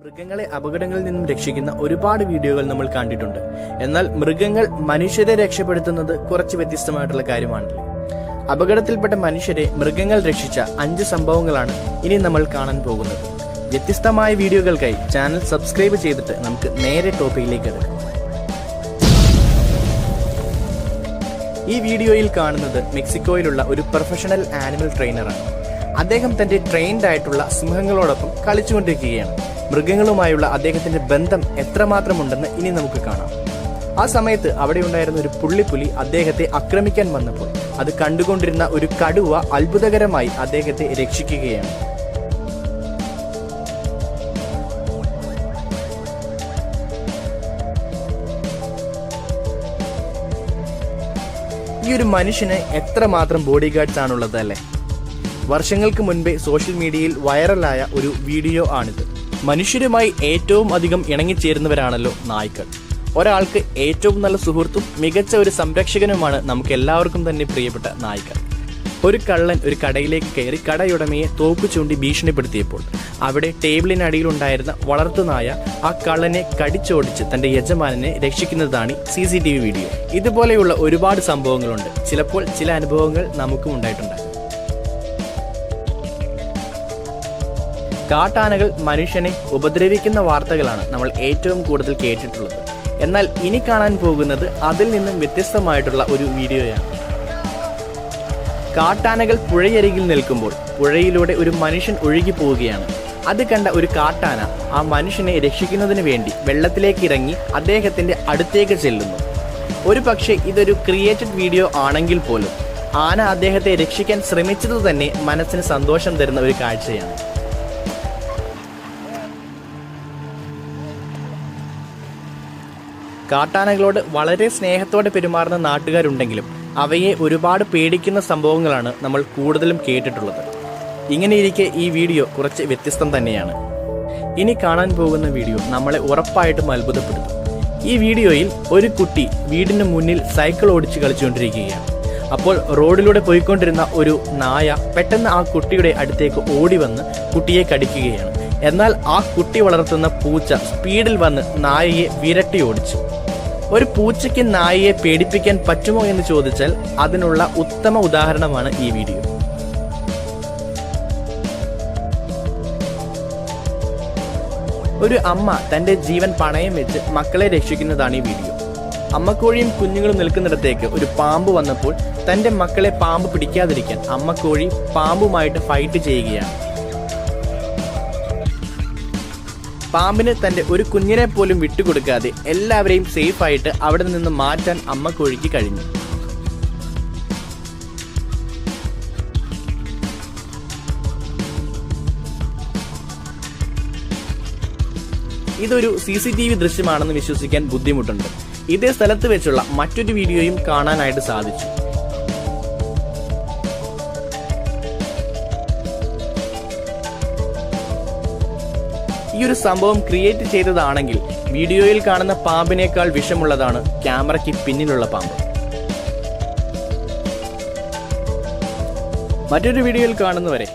മൃഗങ്ങളെ അപകടങ്ങളിൽ നിന്നും രക്ഷിക്കുന്ന ഒരുപാട് വീഡിയോകൾ നമ്മൾ കണ്ടിട്ടുണ്ട്. എന്നാൽ മൃഗങ്ങൾ മനുഷ്യരെ രക്ഷപ്പെടുത്തുന്നത് കുറച്ച് വ്യത്യസ്തമായിട്ടുള്ള കാര്യമാണല്ലോ. അപകടത്തിൽപ്പെട്ട മനുഷ്യരെ മൃഗങ്ങൾ രക്ഷിച്ച 5 സംഭവങ്ങളാണ് ഇനി നമ്മൾ കാണാൻ പോകുന്നത്. വ്യത്യസ്തമായ വീഡിയോകൾക്കായി ചാനൽ സബ്സ്ക്രൈബ് ചെയ്തിട്ട് നമുക്ക് നേരെ ടോപ്പിക്കിലേക്ക് എടുക്കാം. ഈ വീഡിയോയിൽ കാണുന്നത് മെക്സിക്കോയിലുള്ള ഒരു പ്രൊഫഷണൽ ആനിമൽ ട്രെയിനറാണ്. അദ്ദേഹം തന്റെ ട്രെയിൻഡ് ആയിട്ടുള്ള സിംഹങ്ങളോടൊപ്പം കളിച്ചുകൊണ്ടിരിക്കുകയാണ്. മൃഗങ്ങളുമായുള്ള അദ്ദേഹത്തിന്റെ ബന്ധം എത്രമാത്രമുണ്ടെന്ന് ഇനി നമുക്ക് കാണാം. ആ സമയത്ത് അവിടെ ഉണ്ടായിരുന്ന ഒരു പുള്ളിപ്പുലി അദ്ദേഹത്തെ ആക്രമിക്കാൻ വന്നപ്പോൾ അത് കണ്ടുകൊണ്ടിരുന്ന ഒരു കടുവ അത്ഭുതകരമായി അദ്ദേഹത്തെ രക്ഷിക്കുകയാണ്. ഈ ഒരു മനുഷ്യന് എത്രമാത്രം ബോഡി ഗാർഡ്സ് ആണുള്ളത് അല്ലേ? വർഷങ്ങൾക്ക് മുൻപേ സോഷ്യൽ മീഡിയയിൽ വൈറലായ ഒരു വീഡിയോ ആണിത്. മനുഷ്യരുമായി ഏറ്റവും അധികം ഇണങ്ങിച്ചേരുന്നവരാണല്ലോ നായ്ക്കൾ. ഒരാൾക്ക് ഏറ്റവും നല്ല സുഹൃത്തും മികച്ച ഒരു സംരക്ഷകനുമാണ് നമുക്ക് എല്ലാവർക്കും തന്നെ പ്രിയപ്പെട്ട നായ്ക്കൾ. ഒരു കള്ളൻ ഒരു കടയിലേക്ക് കയറി കടയുടമയെ തോക്ക് ചൂണ്ടി ഭീഷണിപ്പെടുത്തിയപ്പോൾ അവിടെ ടേബിളിനടിയിലുണ്ടായിരുന്ന വളർത്തുനായ ആ കള്ളനെ കടിച്ചോടിച്ച് തന്റെ യജമാനെ രക്ഷിക്കുന്നതാണ് CCTV വീഡിയോ. ഇതുപോലെയുള്ള ഒരുപാട് സംഭവങ്ങളുണ്ട്. ചിലപ്പോൾ ചില അനുഭവങ്ങൾ നമുക്കും ഉണ്ടായിട്ടുണ്ട്. കാട്ടാനകൾ മനുഷ്യനെ ഉപദ്രവിക്കുന്ന വാർത്തകളാണ് നമ്മൾ ഏറ്റവും കൂടുതൽ കേട്ടിട്ടുള്ളത്. എന്നാൽ ഇനി കാണാൻ പോകുന്നത് അതിൽ നിന്നും വ്യത്യസ്തമായിട്ടുള്ള ഒരു വീഡിയോയാണ്. കാട്ടാനകൾ പുഴയരികിൽ നിൽക്കുമ്പോൾ പുഴയിലൂടെ ഒരു മനുഷ്യൻ ഒഴുകി പോവുകയാണ്. അത് കണ്ട ഒരു കാട്ടാന ആ മനുഷ്യനെ രക്ഷിക്കുന്നതിന് വേണ്ടി വെള്ളത്തിലേക്ക് ഇറങ്ങി അദ്ദേഹത്തിന്റെ അടുത്തേക്ക് ചെല്ലുന്നു. ഒരു പക്ഷേ ഇതൊരു ക്രിയേറ്റഡ് വീഡിയോ ആണെങ്കിൽ പോലും ആന അദ്ദേഹത്തെ രക്ഷിക്കാൻ ശ്രമിച്ചത് തന്നെ മനസ്സിന് സന്തോഷം തരുന്ന ഒരു കാഴ്ചയാണ്. കാട്ടാനകളോട് വളരെ സ്നേഹത്തോടെ പെരുമാറുന്ന നാട്ടുകാരുണ്ടെങ്കിലും അവയെ ഒരുപാട് പേടിക്കുന്ന സംഭവങ്ങളാണ് നമ്മൾ കൂടുതലും കേട്ടിട്ടുള്ളത്. ഇങ്ങനെയിരിക്കെ ഈ വീഡിയോ കുറച്ച് വ്യത്യസ്തം തന്നെയാണ്. ഇനി കാണാൻ പോകുന്ന വീഡിയോ നമ്മളെ ഉറപ്പായിട്ടും അത്ഭുതപ്പെടുത്തും. ഈ വീഡിയോയിൽ ഒരു കുട്ടി വീടിന് മുന്നിൽ സൈക്കിൾ ഓടിച്ച് കളിച്ചുകൊണ്ടിരിക്കുകയാണ്. അപ്പോൾ റോഡിലൂടെ പോയിക്കൊണ്ടിരുന്ന ഒരു നായ പെട്ടെന്ന് ആ കുട്ടിയുടെ അടുത്തേക്ക് ഓടി വന്ന് കുട്ടിയെ കടിക്കുകയാണ്. എന്നാൽ ആ കുട്ടി വളർത്തുന്ന പൂച്ച സ്പീഡിൽ വന്ന് നായയെ വിരട്ടി ഓടിച്ചു. ഒരു പൂച്ചയ്ക്ക് നായയെ പേടിപ്പിക്കാൻ പറ്റുമോ എന്ന് ചോദിച്ചാൽ അതിനുള്ള ഉത്തമ ഉദാഹരണമാണ് ഈ വീഡിയോ. ഒരു അമ്മ തന്റെ ജീവൻ പണയം വെച്ച് മക്കളെ രക്ഷിക്കുന്നതാണ് ഈ വീഡിയോ. അമ്മക്കോഴിയും കുഞ്ഞുങ്ങളും നിൽക്കുന്നിടത്തേക്ക് ഒരു പാമ്പ് വന്നപ്പോൾ തന്റെ മക്കളെ പാമ്പ് പിടിക്കാതിരിക്കാൻ അമ്മക്കോഴി പാമ്പുമായിട്ട് ഫൈറ്റ് ചെയ്യുകയാണ്. പാമ്പിന് തന്റെ ഒരു കുഞ്ഞിനെ പോലും വിട്ടുകൊടുക്കാതെ എല്ലാവരെയും സേഫ് ആയിട്ട് അവിടെ നിന്ന് മാറ്റാൻ അമ്മക്കോഴിക്ക് കഴിഞ്ഞു. ഇതൊരു CCTV ദൃശ്യമാണെന്ന് വിശ്വസിക്കാൻ ബുദ്ധിമുട്ടുണ്ട്. ഇതേ സ്ഥലത്ത് വെച്ചുള്ള മറ്റൊരു വീഡിയോയും കാണാനായിട്ട് സാധിച്ചു. ഈ ഒരു സംഭവം ക്രിയേറ്റ് ചെയ്തതാണെങ്കിൽ വീഡിയോയിൽ കാണുന്ന പാമ്പിനേക്കാൾ വിഷമുള്ളതാണ് ക്യാമറയ്ക്ക് പിന്നിലുള്ള പാമ്പ്. മറ്റൊരു വീഡിയോയിൽ കാണുന്നവരെ